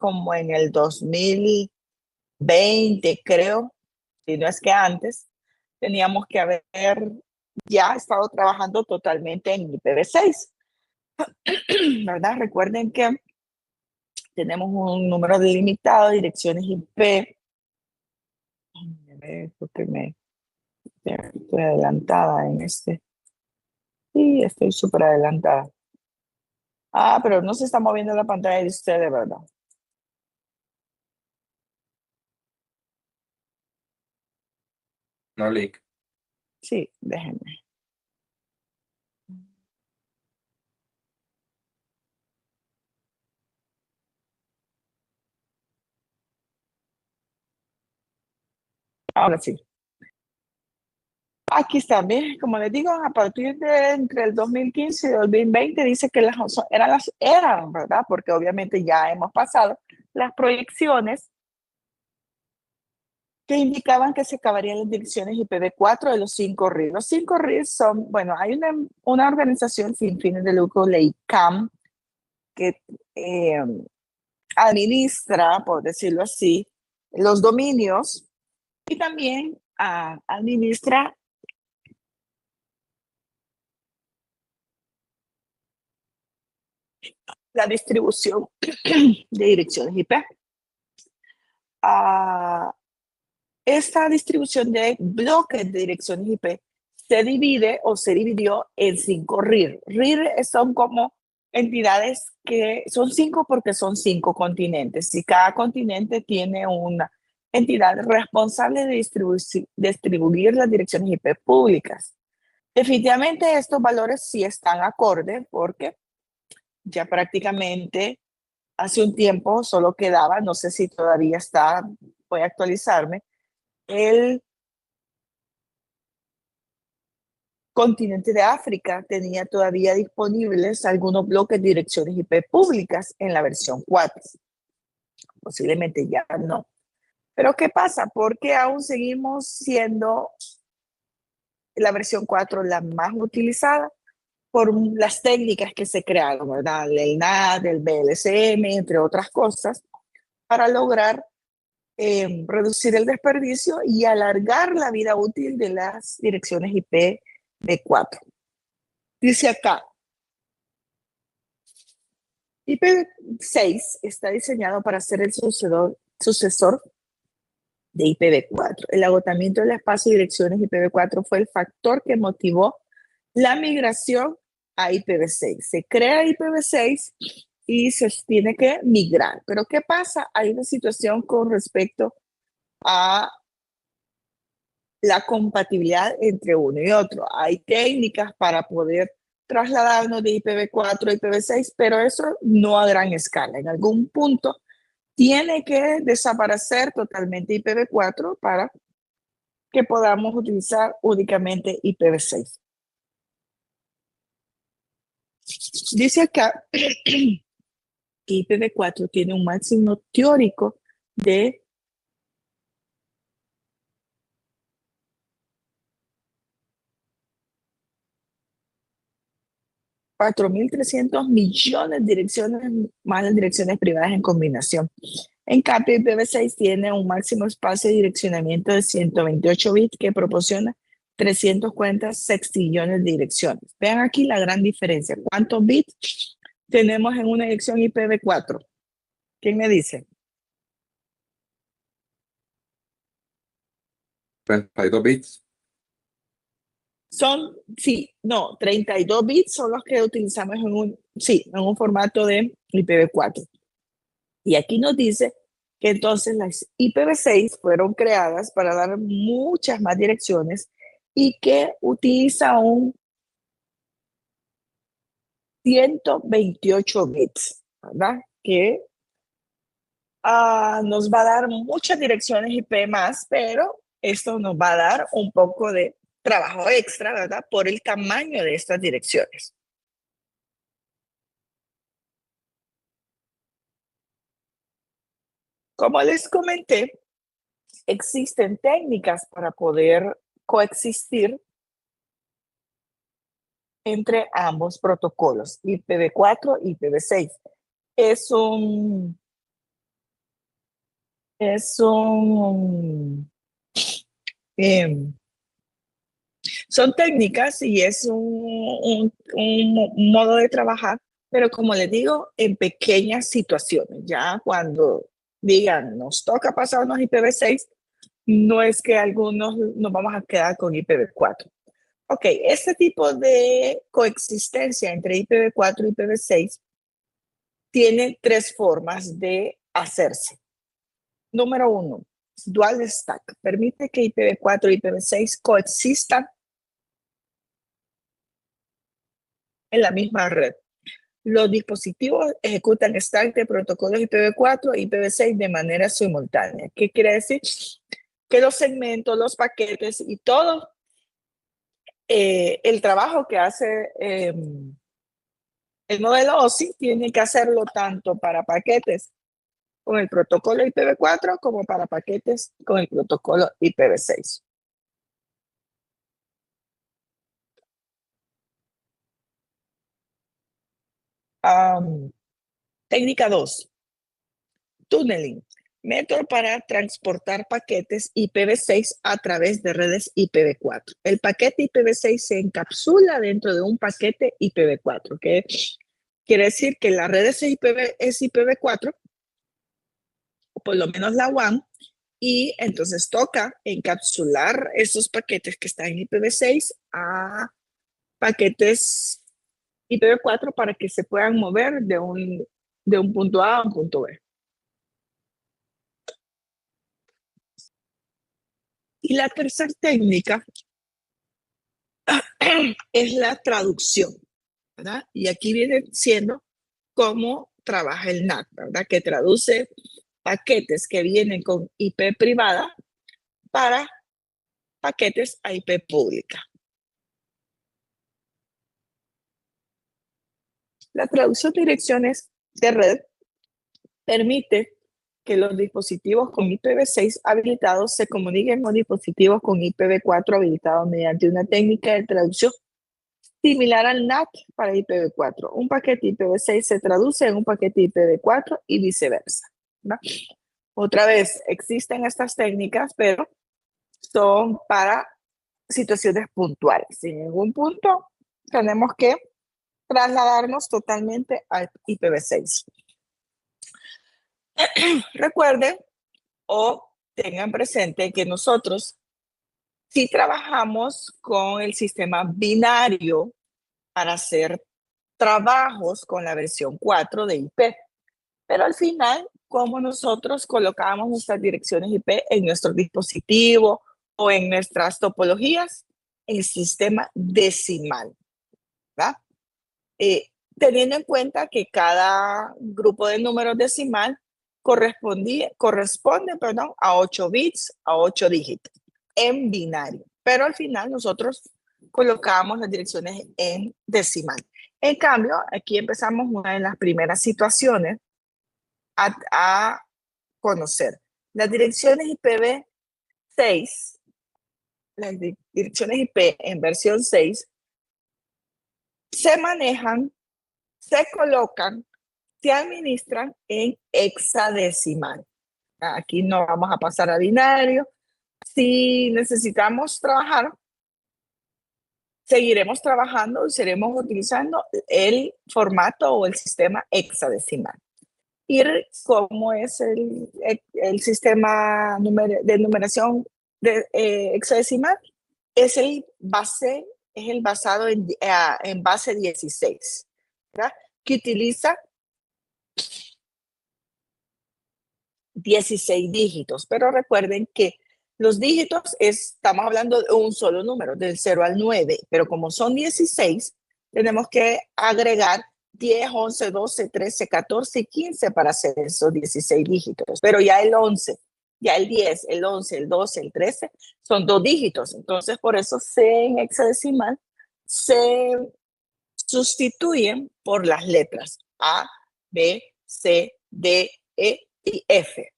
como en el 2020, creo, si no es que antes, teníamos que haber ya estado trabajando totalmente en IPv6, ¿verdad? Recuerden que tenemos un número delimitado de direcciones IP. Porque estoy adelantada en este. Sí, estoy súper adelantada. Ah, pero no se está moviendo la pantalla de ustedes, ¿verdad? No, Lick. Sí, déjenme. Ahora sí. Aquí está, bien, como les digo, a partir de entre el 2015 y el 2020 dice que eran, ¿verdad? Porque obviamente ya hemos pasado las proyecciones que indicaban que se acabarían las direcciones IPv4 de los 5 RIS. Los 5 RIS son, bueno, hay una organización sin fines de lucro, la ICANN, que administra, por decirlo así, los dominios y también administra la distribución de direcciones IP. Esta distribución de bloques de direcciones IP se divide o se dividió en 5 RIR. RIR son como entidades que son 5 porque son 5 continentes y cada continente tiene una entidad responsable de distribuir las direcciones IP públicas. Definitivamente estos valores sí están acorde porque ya prácticamente hace un tiempo solo quedaba, no sé si todavía está, voy a actualizarme, el continente de África tenía todavía disponibles algunos bloques de direcciones IP públicas en la versión 4. Posiblemente ya no. Pero ¿qué pasa? Porque aún seguimos siendo la versión 4 la más utilizada por las técnicas que se crearon, ¿verdad? El NAT, el BLSM, entre otras cosas, para lograr reducir el desperdicio y alargar la vida útil de las direcciones IP de 4. Dice acá, IPv6 está diseñado para ser el sucesor de IPv4. El agotamiento del espacio de direcciones IPv4 fue el factor que motivó la migración a IPv6. Se crea IPv6 y se tiene que migrar. Pero ¿qué pasa? Hay una situación con respecto a la compatibilidad entre uno y otro. Hay técnicas para poder trasladarnos de IPv4 a IPv6, pero eso no a gran escala. En algún punto tiene que desaparecer totalmente IPv4 para que podamos utilizar únicamente IPv6. Dice acá que IPv4 tiene un máximo teórico de 4.300 millones de direcciones más las direcciones privadas en combinación. En cambio, IPv6 tiene un máximo espacio de direccionamiento de 128 bits que proporciona 340 sextillones de direcciones. Vean aquí la gran diferencia. ¿Cuántos bits tenemos en una dirección IPv4? ¿Quién me dice? 32 bits. Son, sí, no, 32 bits son los que utilizamos en un formato de IPv4. Y aquí nos dice que entonces las IPv6 fueron creadas para dar muchas más direcciones y que utiliza un 128 bits, ¿verdad? Que nos va a dar muchas direcciones IP más, pero esto nos va a dar un poco de trabajo extra, ¿verdad? Por el tamaño de estas direcciones. Como les comenté, existen técnicas para poder coexistir entre ambos protocolos, IPv4 y IPv6. Es un Son, em, son técnicas y es un modo de trabajar, pero como les digo, en pequeñas situaciones. Ya cuando digan, nos toca pasarnos IPv6, no es que algunos nos vamos a quedar con IPv4. Ok, este tipo de coexistencia entre IPv4 y IPv6 tiene tres formas de hacerse. Número uno, dual stack. Permite que IPv4 y IPv6 coexistan en la misma red. Los dispositivos ejecutan stack de protocolos IPv4 y IPv6 de manera simultánea. ¿Qué quiere decir? Que los segmentos, los paquetes y todo el trabajo que hace el modelo OSI tiene que hacerlo tanto para paquetes con el protocolo IPv4 como para paquetes con el protocolo IPv6. Técnica 2, tunneling. Método para transportar paquetes IPv6 a través de redes IPv4. El paquete IPv6 se encapsula dentro de un paquete IPv4, que quiere decir que la red es IPv4, o por lo menos la WAN, y entonces toca encapsular esos paquetes que están en IPv6 a paquetes IPv4 para que se puedan mover de un punto A a un punto B. Y la tercera técnica es la traducción, ¿verdad? Y aquí viene siendo cómo trabaja el NAT, ¿verdad? Que traduce paquetes que vienen con IP privada para paquetes a IP pública. La traducción de direcciones de red permite que los dispositivos con IPv6 habilitados se comuniquen con dispositivos con IPv4 habilitados mediante una técnica de traducción similar al NAT para IPv4. Un paquete IPv6 se traduce en un paquete IPv4 y viceversa, ¿no? Otra vez, existen estas técnicas, pero son para situaciones puntuales. En algún punto tenemos que trasladarnos totalmente a IPv6. Recuerden o tengan presente que nosotros sí trabajamos con el sistema binario para hacer trabajos con la versión 4 de IP, pero al final, como nosotros colocamos nuestras direcciones IP en nuestro dispositivo o en nuestras topologías, el sistema decimal, ¿verdad? Teniendo en cuenta que cada grupo de números decimal corresponde a 8 bits, a 8 dígitos en binario. Pero al final nosotros colocamos las direcciones en decimal. En cambio, aquí empezamos una de las primeras situaciones a conocer. Las direcciones IPv6, las direcciones IP en versión 6, se manejan, se colocan, se administran en hexadecimal. Aquí no vamos a pasar a binario. Si necesitamos trabajar, seguiremos trabajando y seguiremos utilizando el formato o el sistema hexadecimal. Y cómo es el sistema de numeración de hexadecimal, es el basado en base 16, ¿verdad? Que utiliza 16 dígitos, pero recuerden que los dígitos estamos hablando de un solo número, del 0 al 9, pero como son 16, tenemos que agregar 10, 11, 12, 13, 14 y 15 para hacer esos 16 dígitos. Pero ya el 11, ya el 10, el 11, el 12, el 13 son dos dígitos. Entonces, por eso en hexadecimal se sustituyen por las letras A, B, C, D, E y F.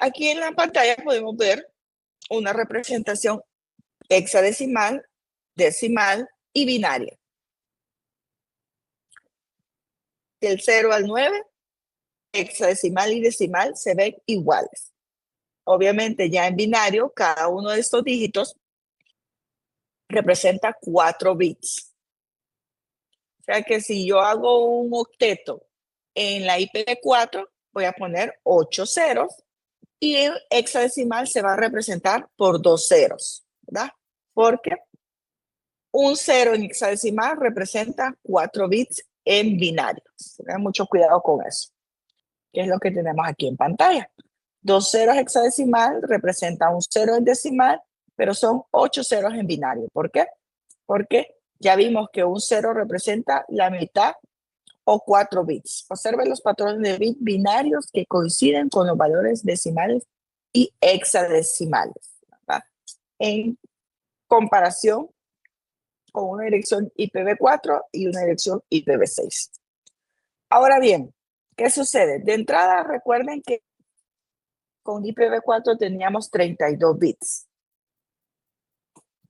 Aquí en la pantalla podemos ver una representación hexadecimal, decimal y binaria. Del 0 al 9 hexadecimal y decimal se ven iguales. Obviamente ya en binario, cada uno de estos dígitos representa 4 bits. O sea que si yo hago un octeto en la IPv4, voy a poner 8 ceros y en hexadecimal se va a representar por 2 ceros, ¿verdad? Porque un 0 en hexadecimal representa 4 bits en binario. Tengan mucho cuidado con eso, que es lo que tenemos aquí en pantalla. 2 ceros hexadecimal representa un 0 en decimal, pero son 8 ceros en binario. ¿Por qué? Porque ya vimos que un 0 representa la mitad o 4 bits. Observen los patrones de bit binarios que coinciden con los valores decimales y hexadecimales, ¿verdad? En comparación con una dirección IPv4 y una dirección IPv6. Ahora bien, ¿qué sucede? De entrada, recuerden que con IPv4 teníamos 32 bits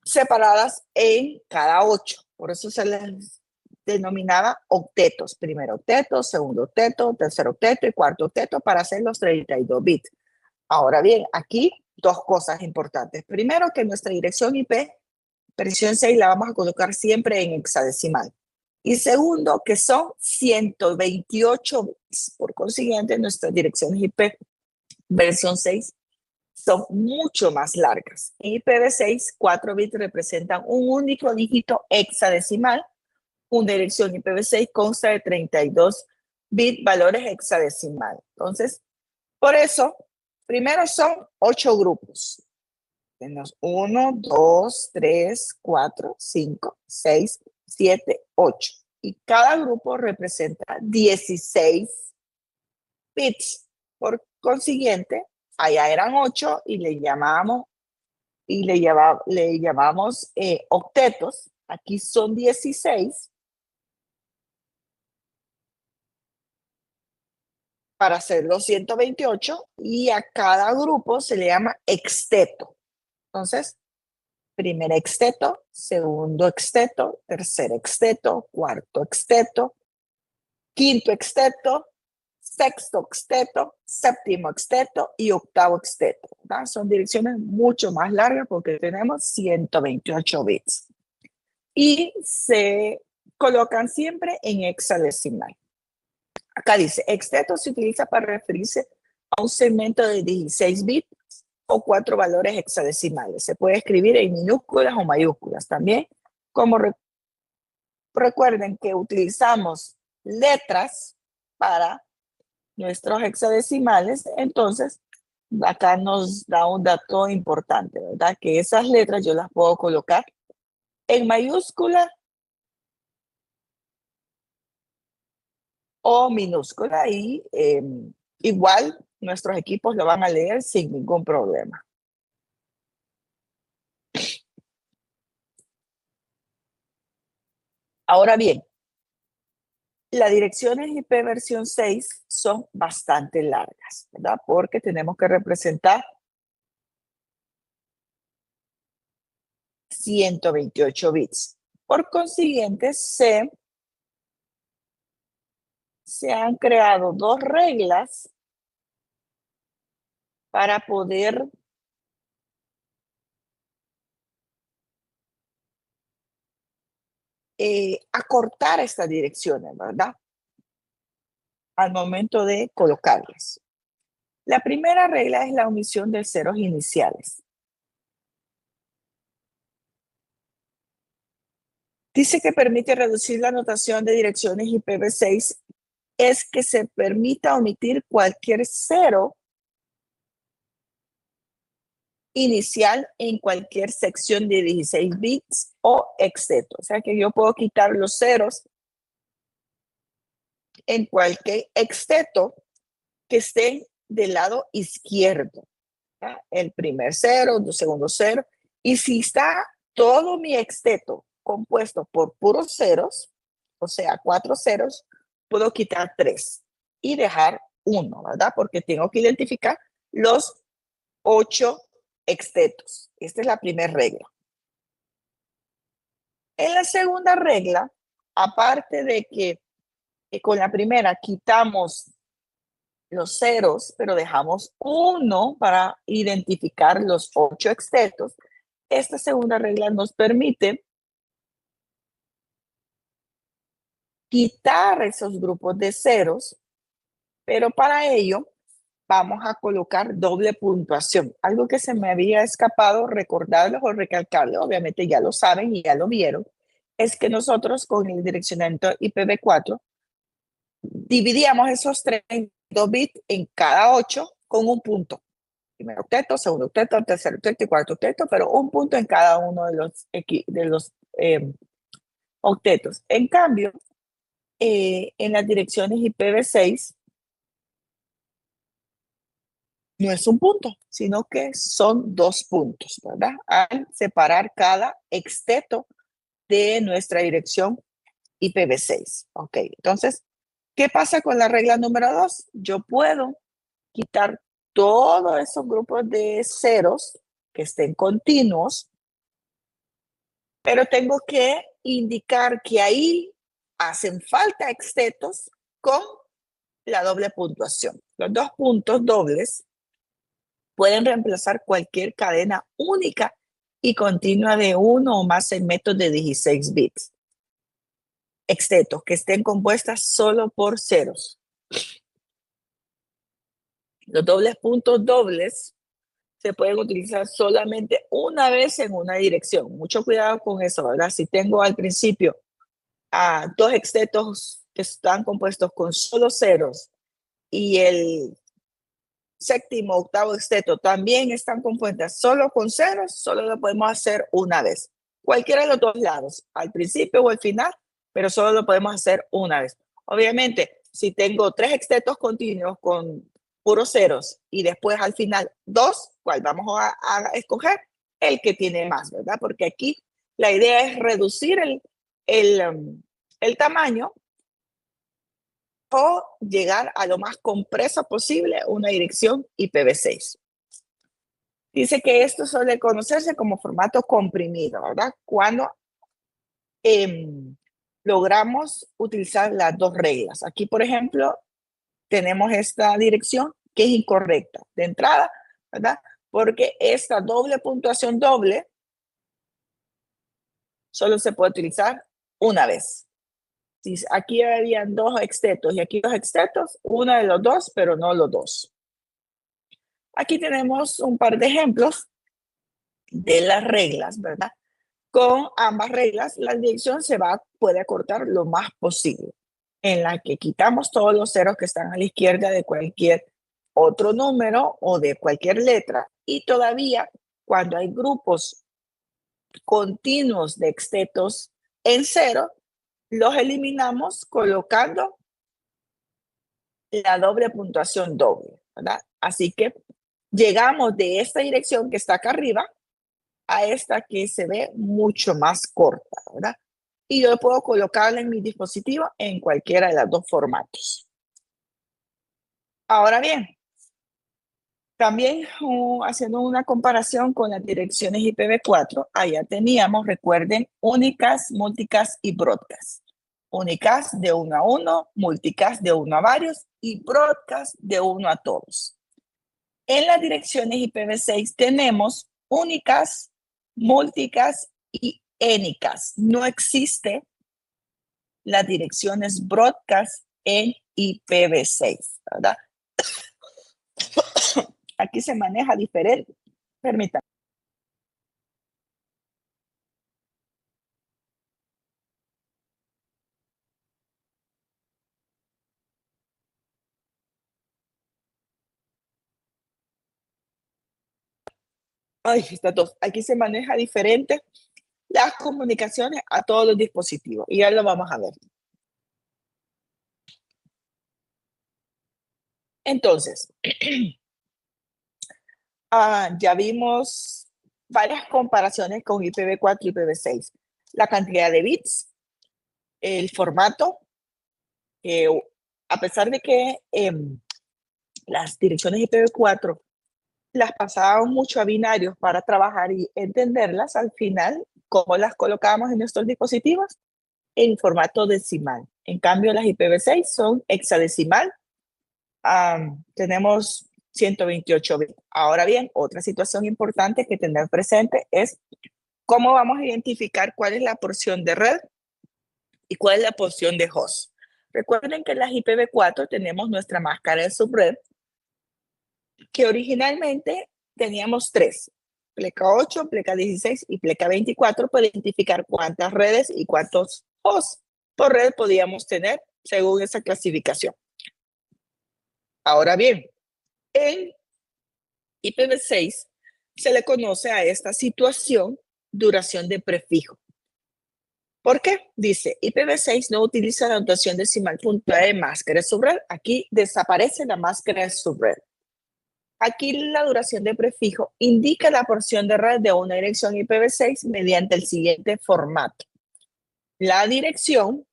separadas en cada 8. Por eso se les denominaba octetos. Primer octeto, segundo octeto, tercer octeto y cuarto octeto para hacer los 32 bits. Ahora bien, aquí dos cosas importantes. Primero, que nuestra dirección IP, versión 6, la vamos a colocar siempre en hexadecimal. Y segundo, que son 128 bits. Por consiguiente, nuestras direcciones IP versión 6 son mucho más largas. En IPv6, 4 bits representan un único dígito hexadecimal. Una dirección IPv6 consta de 32 bits valores hexadecimal. Entonces, por eso, primero son 8 grupos. Tenemos 1, 2, 3, 4, 5, 6, 7, 8. Y cada grupo representa 16 bits. Por consiguiente, allá eran 8 y le llamamos octetos. Aquí son 16 para hacer los 128 y a cada grupo se le llama exteto. Entonces, primer exteto, segundo exteto, tercer exteto, cuarto exteto, quinto exteto, sexto exteto, séptimo exteto y octavo exteto, ¿verdad? Son direcciones mucho más largas porque tenemos 128 bits. Y se colocan siempre en hexadecimal. Acá dice, exteto se utiliza para referirse a un segmento de 16 bits o 4 valores hexadecimales. Se puede escribir en minúsculas o mayúsculas también. Como recuerden que utilizamos letras para nuestros hexadecimales, entonces acá nos da un dato importante, ¿verdad? Que esas letras yo las puedo colocar en mayúscula o minúscula y igual nuestros equipos lo van a leer sin ningún problema. Ahora bien, las direcciones IP versión 6 son bastante largas, ¿verdad? Porque tenemos que representar 128 bits. Por consiguiente, se han creado dos reglas para poder acortar estas direcciones, ¿verdad? Al momento de colocarlas. La primera regla es la omisión de ceros iniciales. Dice que permite reducir la notación de direcciones IPv6 es que se permita omitir cualquier cero inicial en cualquier sección de 16 bits o exteto. O sea que yo puedo quitar los ceros en cualquier exteto que esté del lado izquierdo. ¿Ya? El primer cero, el segundo cero. Y si está todo mi exteto compuesto por puros ceros, o sea, 4 ceros, puedo quitar 3 y dejar 1, ¿verdad? Porque tengo que identificar los 8 extetos. Esta es la primera regla. En la segunda regla, aparte de que con la primera quitamos los ceros, pero dejamos 1 para identificar los 8 extetos. Esta segunda regla nos permite quitar esos grupos de ceros, pero para ello vamos a colocar doble puntuación. Algo que se me había escapado recordarles o recalcarles, obviamente ya lo saben y ya lo vieron, es que nosotros con el direccionamiento IPv4 dividíamos esos 32 bits en cada 8 con un punto. Primer octeto, segundo octeto, tercer octeto y cuarto octeto, pero un punto en cada uno de los octetos. En cambio, en las direcciones IPv6 no es un punto, sino que son 2 puntos, ¿verdad? Al separar cada exteto de nuestra dirección IPv6. Ok, entonces, ¿qué pasa con la regla número 2? Yo puedo quitar todos esos grupos de ceros que estén continuos, pero tengo que indicar que ahí hacen falta extetos con la doble puntuación. Los 2 puntos dobles pueden reemplazar cualquier cadena única y continua de uno o más segmentos de 16 bits. Extetos que estén compuestas solo por ceros. Los dobles puntos dobles se pueden utilizar solamente una vez en una dirección. Mucho cuidado con eso, ¿verdad? Si tengo al principio a 2 extetos que están compuestos con solo ceros y el séptimo, octavo exteto también están compuestas solo con ceros, solo lo podemos hacer una vez. Cualquiera de los dos lados, al principio o al final, pero solo lo podemos hacer una vez. Obviamente, si tengo 3 extetos continuos con puros ceros y después al final 2, ¿cuál vamos a escoger? El que tiene más, ¿verdad? Porque aquí la idea es reducir el tamaño o llegar a lo más compresa posible una dirección IPv6. Dice que esto suele conocerse como formato comprimido, ¿verdad? Cuando logramos utilizar las dos reglas. Aquí, por ejemplo, tenemos esta dirección que es incorrecta de entrada, ¿verdad? Porque esta doble puntuación doble solo se puede utilizar una vez. Si aquí habían 2 extetos y aquí 2 extetos, una de los dos, pero no los dos. Aquí tenemos un par de ejemplos de las reglas, ¿verdad? Con ambas reglas, la dirección puede acortar lo más posible, en la que quitamos todos los ceros que están a la izquierda de cualquier otro número o de cualquier letra, y todavía cuando hay grupos continuos de extetos en cero, los eliminamos colocando la doble puntuación doble, ¿verdad? Así que llegamos de esta dirección que está acá arriba a esta que se ve mucho más corta, ¿verdad? Y yo puedo colocarla en mi dispositivo en cualquiera de los dos formatos. Ahora bien, también haciendo una comparación con las direcciones IPv4, allá teníamos, recuerden, únicas, multicast y broadcast. Unicast de 1 a 1, multicast de 1 a varios y broadcast de 1 a todos. En las direcciones IPv6 tenemos únicas, multicast y anycast. No existe las direcciones broadcast en IPv6, ¿verdad? Aquí se maneja diferente. Permítanme. Ay, estas dos. Aquí se maneja diferente las comunicaciones a todos los dispositivos. Y ya lo vamos a ver. Entonces, ya vimos varias comparaciones con IPv4 y IPv6. La cantidad de bits, el formato, a pesar de que las direcciones IPv4 las pasábamos mucho a binarios para trabajar y entenderlas, al final, ¿cómo las colocábamos en nuestros dispositivos? En formato decimal. En cambio, las IPv6 son hexadecimal tenemos 128 bits. Ahora bien, otra situación importante que tener presente es cómo vamos a identificar cuál es la porción de red y cuál es la porción de host. Recuerden que en las IPv4 tenemos nuestra máscara de subred, que originalmente teníamos tres, pleca 8, pleca 16 y pleca 24, para identificar cuántas redes y cuántos hosts por red podíamos tener según esa clasificación. Ahora bien, en IPv6 se le conoce a esta situación duración de prefijo. ¿Por qué? Dice, IPv6 no utiliza la notación decimal puntual de máscara de subred. Aquí desaparece la máscara de subred. Aquí la duración de prefijo indica la porción de red de una dirección IPv6 mediante el siguiente formato. La dirección,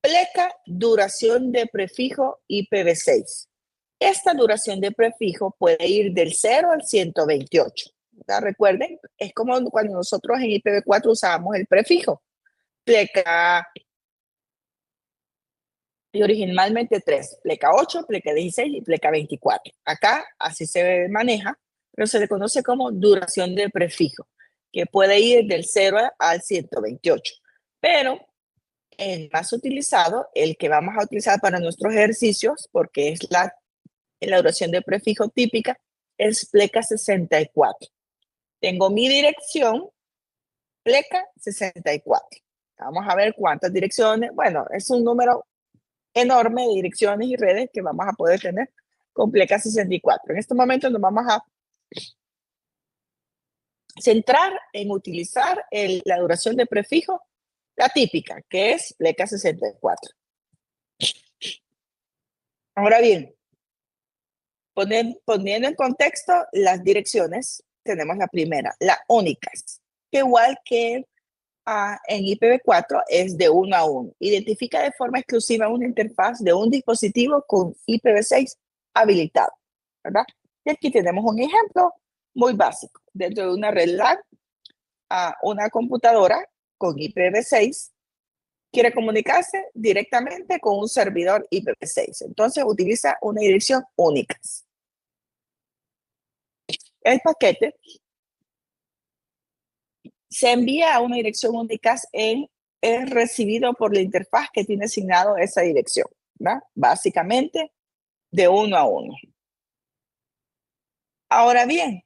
pleca, duración de prefijo IPv6. Esta duración de prefijo puede ir del 0 al 128. ¿Verdad? Recuerden, es como cuando nosotros en IPv4 usábamos el prefijo. Pleca, y originalmente 3, pleca 8, pleca 16 y pleca 24. Acá así se maneja, pero se le conoce como duración de prefijo, que puede ir del 0 al 128. Pero el más utilizado, el que vamos a utilizar para nuestros ejercicios, porque es la duración de prefijo típica, es pleca 64. Tengo mi dirección, pleca 64. Vamos a ver cuántas direcciones. Bueno, es un número enorme de direcciones y redes que vamos a poder tener con pleca 64. En este momento nos vamos a centrar en utilizar la duración de prefijo, la típica, que es pleca 64. Ahora bien, poniendo en contexto las direcciones, tenemos la primera, la únicas, que igual que en IPv4 es de 1 a 1. Identifica de forma exclusiva una interfaz de un dispositivo con IPv6 habilitado, ¿verdad? Y aquí tenemos un ejemplo muy básico. Dentro de una red LAN, una computadora con IPv6 quiere comunicarse directamente con un servidor IPv6. Entonces utiliza una dirección única. El paquete se envía a una dirección única es recibido por la interfaz que tiene asignado esa dirección, ¿verdad? Básicamente de 1 a 1. Ahora bien,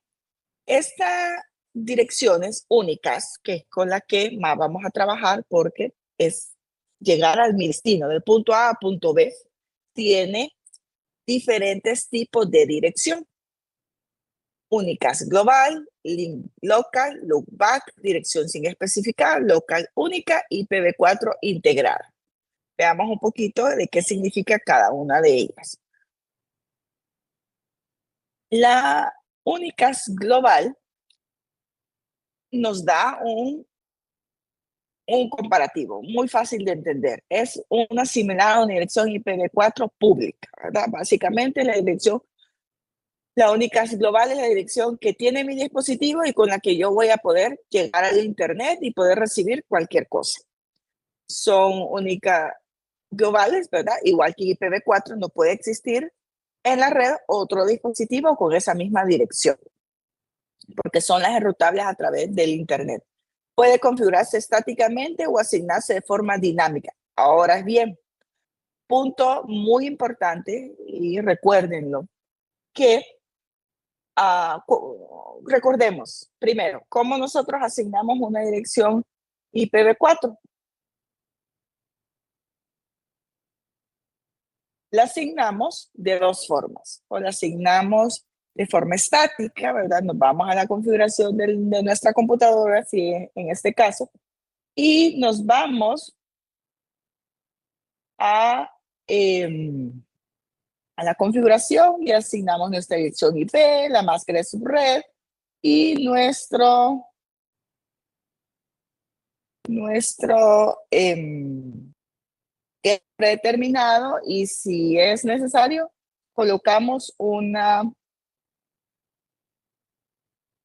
estas direcciones únicas, que es con la que más vamos a trabajar porque es llegar al destino, del punto A a punto B, tiene diferentes tipos de dirección. Únicas global, link local, loopback, dirección sin especificar, local única y IPv4 integrada. Veamos un poquito de qué significa cada una de ellas. La únicas global nos da un comparativo muy fácil de entender. Es una similar a una dirección IPv4 pública, ¿verdad? Básicamente la única global es la dirección que tiene mi dispositivo y con la que yo voy a poder llegar al internet y poder recibir cualquier cosa. Son únicas globales, ¿verdad? Igual que IPv4 no puede existir en la red otro dispositivo con esa misma dirección, porque son las enrutables a través del internet. Puede configurarse estáticamente o asignarse de forma dinámica. Ahora bien, punto muy importante, y recuérdenlo, que recordemos primero cómo nosotros asignamos una dirección IPv4. La asignamos de dos formas. O la asignamos de forma estática, ¿verdad? Nos vamos a la configuración de nuestra computadora, si en este caso, y nos vamos a la configuración y asignamos nuestra dirección IP, la máscara de subred y nuestro predeterminado, y si es necesario, colocamos un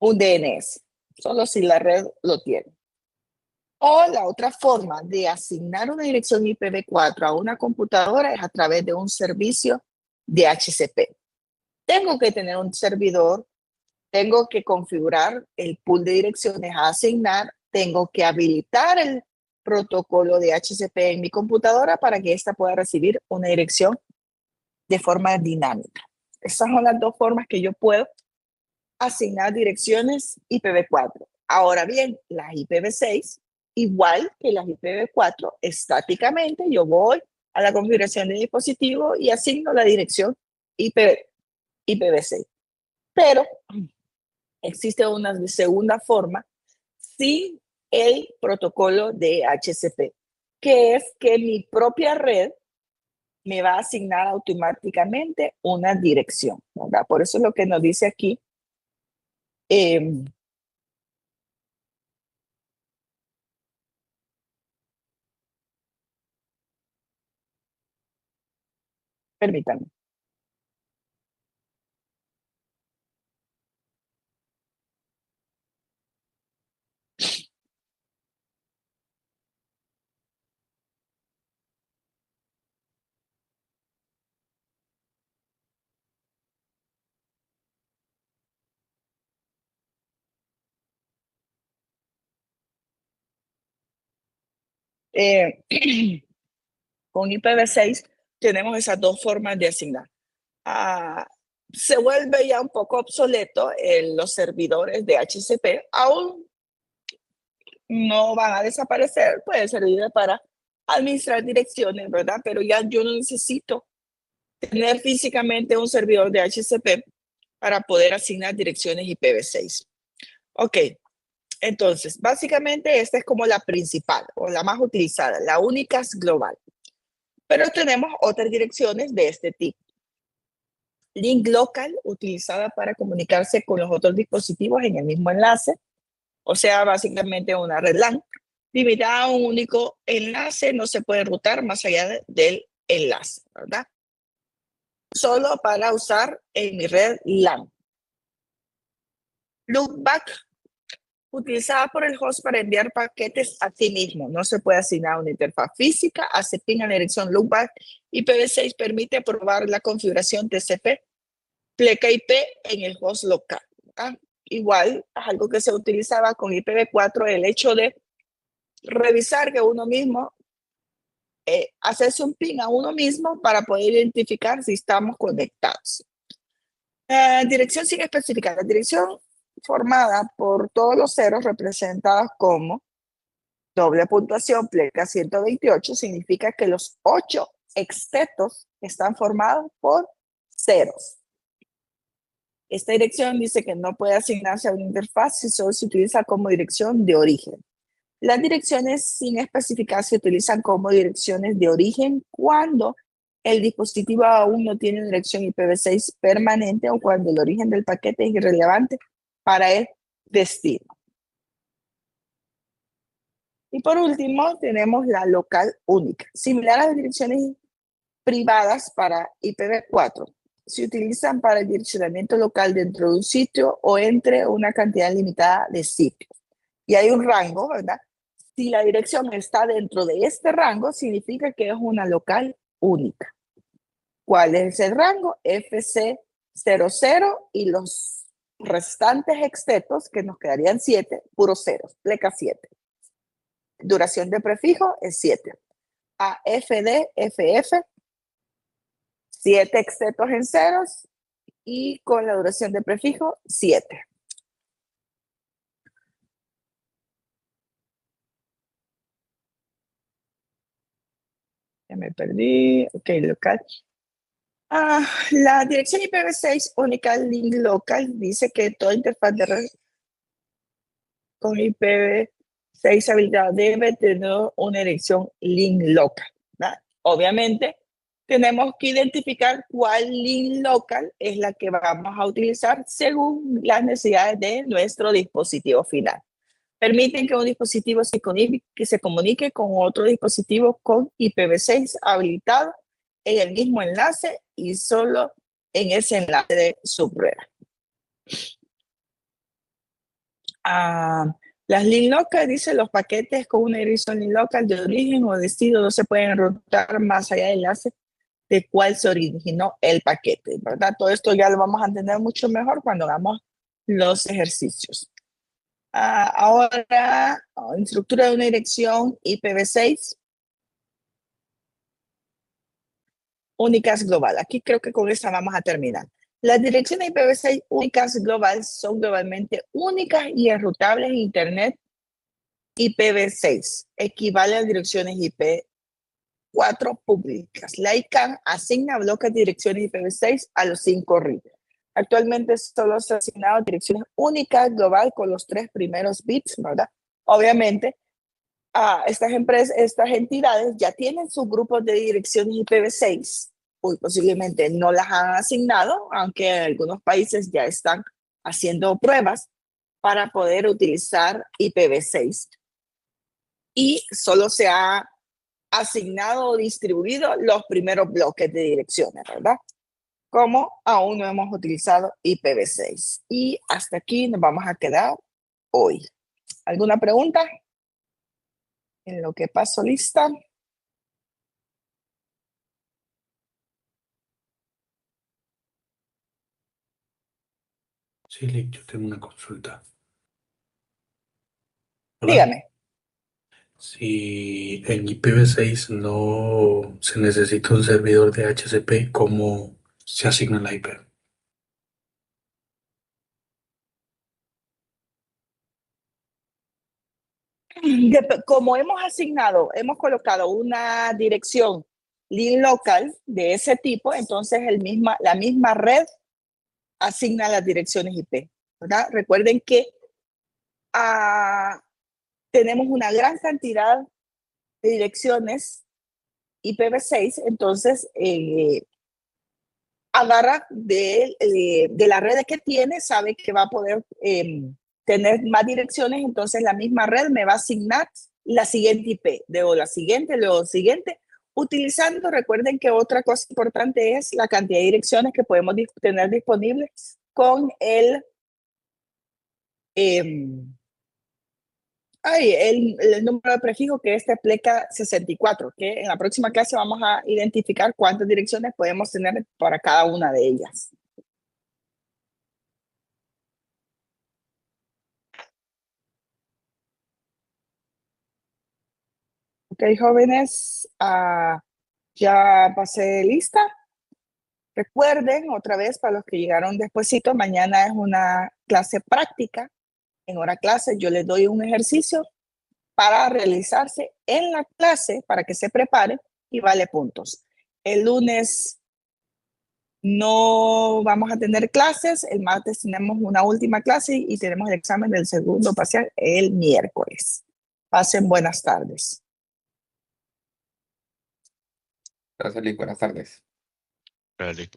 DNS, solo si la red lo tiene. O la otra forma de asignar una dirección IPv4 a una computadora es a través de un servicio DHCP. Tengo que tener un servidor, tengo que configurar el pool de direcciones a asignar, tengo que habilitar el protocolo de DHCP en mi computadora para que ésta pueda recibir una dirección de forma dinámica. Esas son las dos formas que yo puedo asignar direcciones IPv4. Ahora bien, las IPv6, igual que las IPv4, estáticamente yo voy a la configuración del dispositivo y asigno la dirección IPv6. Pero existe una segunda forma sin el protocolo de DHCP, que es que mi propia red me va a asignar automáticamente una dirección, ¿verdad? Por eso es lo que nos dice aquí. Permítanme. Con IPv6 tenemos esas dos formas de asignar. Se vuelve ya un poco obsoleto los servidores de DHCP, aún no van a desaparecer, puede servir para administrar direcciones, ¿verdad? Pero ya yo no necesito tener físicamente un servidor de DHCP para poder asignar direcciones IPv6. Ok, entonces, básicamente esta es como la principal o la más utilizada, la única es global. Pero tenemos otras direcciones de este tipo. Link local, utilizada para comunicarse con los otros dispositivos en el mismo enlace, o sea, básicamente una red LAN, limitada a un único enlace, no se puede rutar más allá del enlace, ¿verdad? Solo para usar en mi red LAN. Loopback, utilizada por el host para enviar paquetes a sí mismo. No se puede asignar una interfaz física, hace ping a la dirección loopback. IPv6 permite probar la configuración TCP, pleca IP en el host local. ¿verdad? Igual, es algo que se utilizaba con IPv4, el hecho de revisar que uno mismo, hacerse un ping a uno mismo para poder identificar si estamos conectados. Dirección sin especificar. La dirección formada por todos los ceros representados como doble puntuación, pleca 128, significa que los 8 extetos están formados por ceros. Esta dirección dice que no puede asignarse a una interfaz si solo se utiliza como dirección de origen. Las direcciones sin especificar se utilizan como direcciones de origen cuando el dispositivo aún no tiene dirección IPv6 permanente o cuando el origen del paquete es irrelevante para el destino. Y por último, tenemos la local única. Similar a las direcciones privadas para IPv4, se utilizan para el direccionamiento local dentro de un sitio o entre una cantidad limitada de sitios. Y hay un rango, ¿verdad? Si la dirección está dentro de este rango, significa que es una local única. ¿Cuál es el rango? FC00 y los restantes extetos, que nos quedarían 7, puros ceros, pleca 7. Duración de prefijo es 7. AFD, FF, 7 extetos en ceros y con la duración de prefijo 7. Ya me perdí. Ok, local. La dirección IPv6 única link local dice que toda interfaz de red con IPv6 habilitada debe tener una dirección link local. ¿verdad? Obviamente, tenemos que identificar cuál link local es la que vamos a utilizar según las necesidades de nuestro dispositivo final. Permiten que un dispositivo se comunique con otro dispositivo con IPv6 habilitado en el mismo enlace y solo en ese enlace de subred. Las link local dice los paquetes con una dirección link local de origen o destino no se pueden rotar más allá del enlace de cuál se originó el paquete, ¿verdad? Todo esto ya lo vamos a entender mucho mejor cuando hagamos los ejercicios. Ahora, estructura de una dirección IPv6 únicas global. Aquí creo que con esta vamos a terminar. Las direcciones IPv6 únicas global son globalmente únicas y enrutables en Internet IPv6. Equivale a direcciones IP4 públicas. La ICANN asigna bloques de direcciones IPv6 a los 5 RIP. Actualmente solo se ha asignado direcciones únicas global con los 3 primeros bits, ¿verdad? Obviamente, estas empresas, estas entidades ya tienen sus grupos de direcciones IPv6, uy, posiblemente no las han asignado, aunque algunos países ya están haciendo pruebas para poder utilizar IPv6. Y solo se ha asignado o distribuido los primeros bloques de direcciones, ¿verdad? Como aún no hemos utilizado IPv6. Y hasta aquí nos vamos a quedar hoy. ¿Alguna pregunta? En lo que paso lista. Sí, Lick, yo tengo una consulta. Hola. Dígame. Si en IPv6 no se necesita un servidor de HCP, ¿cómo se asigna la IP? Como hemos asignado, hemos colocado una dirección link local de ese tipo, entonces la misma red asigna las direcciones IP, ¿verdad? Recuerden que tenemos una gran cantidad de direcciones IPv6, entonces agarra de las redes que tiene, sabe que va a poder tener más direcciones, entonces la misma red me va a asignar la siguiente IP, luego la siguiente, luego siguiente, utilizando, recuerden que otra cosa importante es la cantidad de direcciones que podemos tener disponibles con el número de prefijo que es Tepleca 64, que en la próxima clase vamos a identificar cuántas direcciones podemos tener para cada una de ellas. Ok, jóvenes, ya pasé lista. Recuerden, otra vez, para los que llegaron despuesito, mañana es una clase práctica. En hora clase yo les doy un ejercicio para realizarse en la clase, para que se preparen y vale puntos. El lunes no vamos a tener clases, el martes tenemos una última clase y tenemos el examen del segundo parcial el miércoles. Pasen buenas tardes. Gracias, Lick. Buenas tardes. Dale.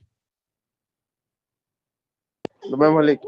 Nos vemos, Lick.